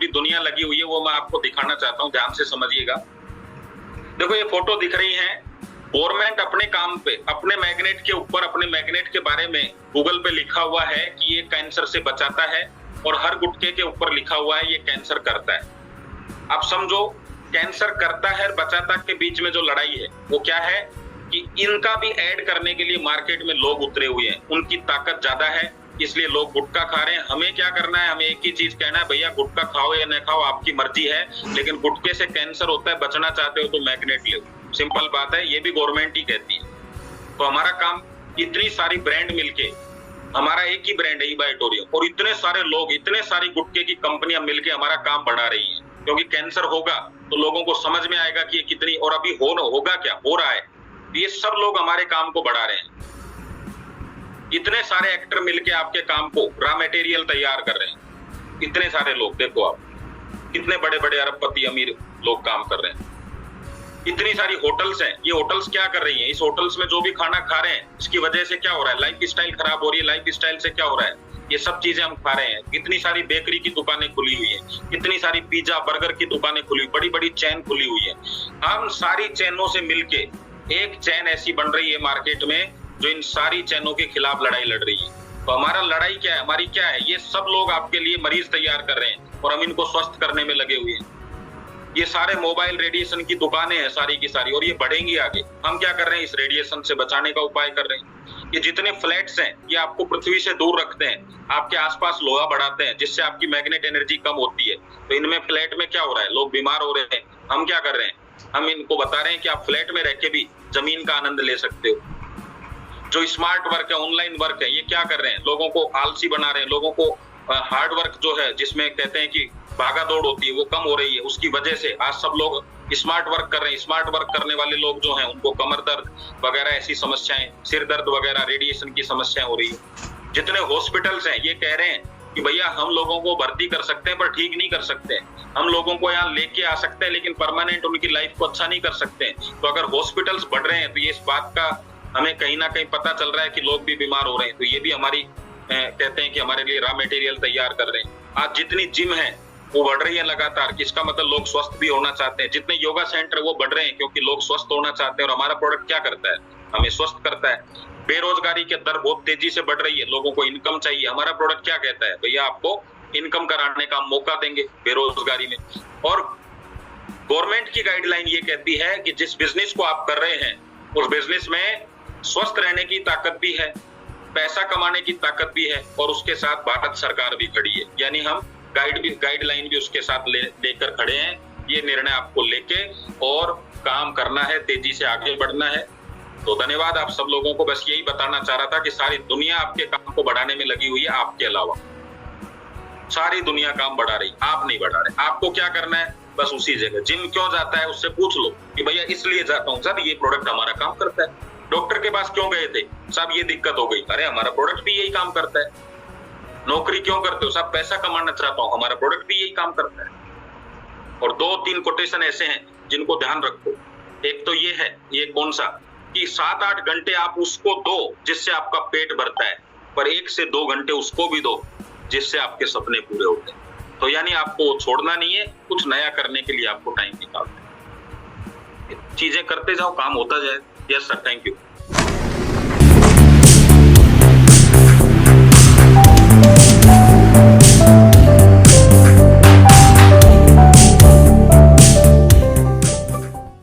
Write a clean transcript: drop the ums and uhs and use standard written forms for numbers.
पूरी दुनिया लगी हुई है, वो मैं आपको दिखाना चाहता हूँ, ध्यान से समझिएगा। देखो ये फोटो दिख रही है, गवर्नमेंट अपने काम पे, अपने मैग्नेट के ऊपर, अपने मैग्नेट के बारे में गूगल पे लिखा हुआ है कि ये कैंसर से बचाता है, और हर गुटके के ऊपर लिखा हुआ है ये कैंसर करता है। आप समझो, कैंसर करता है और बचाता के बीच में जो लड़ाई है वो क्या है कि इनका भी ऐड करने के लिए मार्केट में लोग उतरे हुए हैं, उनकी ताकत ज्यादा है, इसलिए लोग गुटखा खा रहे हैं। हमें क्या करना है, हमें एक ही चीज कहना है, भैया गुटखा खाओ या न खाओ आपकी मर्जी है, लेकिन गुटखे से कैंसर होता है, बचना चाहते हो तो मैग्नेट लो। सिंपल बात है, ये भी गवर्नमेंट ही कहती है। तो हमारा काम, इतनी सारी ब्रांड मिलके, हमारा एक ही ब्रांड है ई-बायोटोरियम, और इतने सारे लोग, इतने सारी गुटखे की कंपनियां मिलके हमारा काम बढ़ा रही है, क्योंकि कैंसर होगा तो लोगों को समझ में आएगा कि ये कितनी, और अभी होगा क्या, हो रहा है। ये सब लोग हमारे काम को बढ़ा रहे हैं। इतने सारे एक्टर मिलके आपके काम को, रॉ मटेरियल तैयार कर रहे हैं, इतने सारे लोग, देखो आप कितने बड़े बड़े अरबपति अमीर लोग काम कर रहे हैं। इतनी सारी होटल्स हैं, ये होटल्स क्या कर रही हैं, इस होटल्स में जो भी खाना खा रहे हैं इसकी वजह से क्या हो रहा है, लाइफ स्टाइल खराब हो रही है, लाइफ स्टाइल से क्या हो रहा है, ये सब चीजें हम खा रहे हैं। कितनी सारी बेकरी की दुकानें खुली हुई है, कितनी सारी पिज्जा बर्गर की दुकानें खुली हुई, बड़ी बड़ी चेन खुली हुई है। हम सारी चेनों से मिलके एक चेन ऐसी बन रही है मार्केट में जो इन सारी चेनों के खिलाफ लड़ाई लड़ रही है। तो हमारा लड़ाई क्या है, हमारी क्या है, ये सब लोग आपके लिए मरीज तैयार कर रहे हैं और हम इनको स्वस्थ करने में लगे हुए हैं। ये सारे मोबाइल रेडिएशन की दुकानें हैं सारी की सारी, और ये बढ़ेंगी आगे। हम क्या कर रहे हैं, इस रेडिएशन से बचाने का उपाय कर रहे हैं। ये जितने फ्लैट्स हैं ये आपको पृथ्वी से दूर रखते हैं, आपके आसपास लोहा बढ़ाते हैं, जिससे आपकी मैग्नेट एनर्जी कम होती है। तो इनमें फ्लैट में क्या हो रहा है, लोग बीमार हो रहे हैं। हम क्या कर रहे हैं, हम इनको बता रहे हैं कि आप फ्लैट में रह के भी जमीन का आनंद ले सकते हो। जो स्मार्ट वर्क है, ऑनलाइन वर्क है, ये क्या कर रहे हैं, लोगों को आलसी बना रहे हैं, लोगों को हार्ड वर्क जो है, जिसमें कहते हैं कि भागा दौड़ होती है, वो कम हो रही है। उसकी वजह से आज सब लोग स्मार्ट वर्क कर रहे हैं। स्मार्ट वर्क करने वाले लोग जो हैं उनको कमर दर्द वगैरह ऐसी समस्याएं, सिर दर्द वगैरह, रेडिएशन की समस्याएं हो रही है। जितने हॉस्पिटल्स हैं ये कह रहे हैं कि भैया हम लोगों को भर्ती कर सकते हैं पर ठीक नहीं कर सकते, हम लोगों को यहाँ लेके आ सकते हैं लेकिन परमानेंट उनकी लाइफ को अच्छा नहीं कर सकते। तो अगर हॉस्पिटल्स बढ़ रहे हैं तो ये इस बात का हमें कहीं ना कहीं पता चल रहा है कि लोग भी बीमार हो रहे हैं। तो ये भी हमारी कहते हैं कि हमारे लिए रॉ मटेरियल तैयार कर रहे हैं। आज जितनी जिम है वो बढ़ रही है लगातार, इसका मतलब लोग स्वस्थ भी होना चाहते हैं। जितने योगा सेंटर वो बढ़ रहे हैं क्योंकि लोग स्वस्थ होना चाहते हैं, और हमारा प्रोडक्ट क्या करता है, हमें स्वस्थ करता है। बेरोजगारी की दर बहुत तेजी से बढ़ रही है, लोगों को इनकम चाहिए। हमारा प्रोडक्ट क्या कहता है, भैया आपको इनकम कराने का मौका देंगे बेरोजगारी में। और गवर्नमेंट की गाइडलाइन ये कहती है कि जिस बिजनेस को आप कर रहे हैं उस बिजनेस में स्वस्थ रहने की ताकत भी है, पैसा कमाने की ताकत भी है, और उसके साथ भारत सरकार भी खड़ी है। यानी हम गाइडलाइन भी उसके साथ लेकर खड़े हैं। ये निर्णय आपको लेके और काम करना है, तेजी से आगे बढ़ना है। तो धन्यवाद आप सब लोगों को। बस यही बताना चाह रहा था कि सारी दुनिया आपके काम को बढ़ाने में लगी हुई है, आपके अलावा सारी दुनिया काम बढ़ा रही, आप नहीं बढ़ा रहे। आपको क्या करना है, बस उसी जगह जिम क्यों जाता है उससे पूछ लो कि भैया इसलिए जाता हूँ सर, ये प्रोडक्ट हमारा काम करता है। डॉक्टर के पास क्यों गए थे साहब, ये दिक्कत हो गई, अरे हमारा प्रोडक्ट भी यही काम करता है। नौकरी क्यों करते हो साहब, पैसा कमाना चाहता हूँ, हमारा प्रोडक्ट भी यही काम करता है। और 2-3 कोटेशन ऐसे हैं जिनको ध्यान रखो। एक तो ये है, ये कौन सा, कि 7-8 घंटे आप उसको दो जिससे आपका पेट भरता है, पर 1 से 2 घंटे उसको भी दो जिससे आपके सपने पूरे होते हैं। तो यानी आपको छोड़ना नहीं है, कुछ नया करने के लिए आपको टाइम निकालना है। चीजें करते जाओ, काम होता जाए। Yes sir, thank you.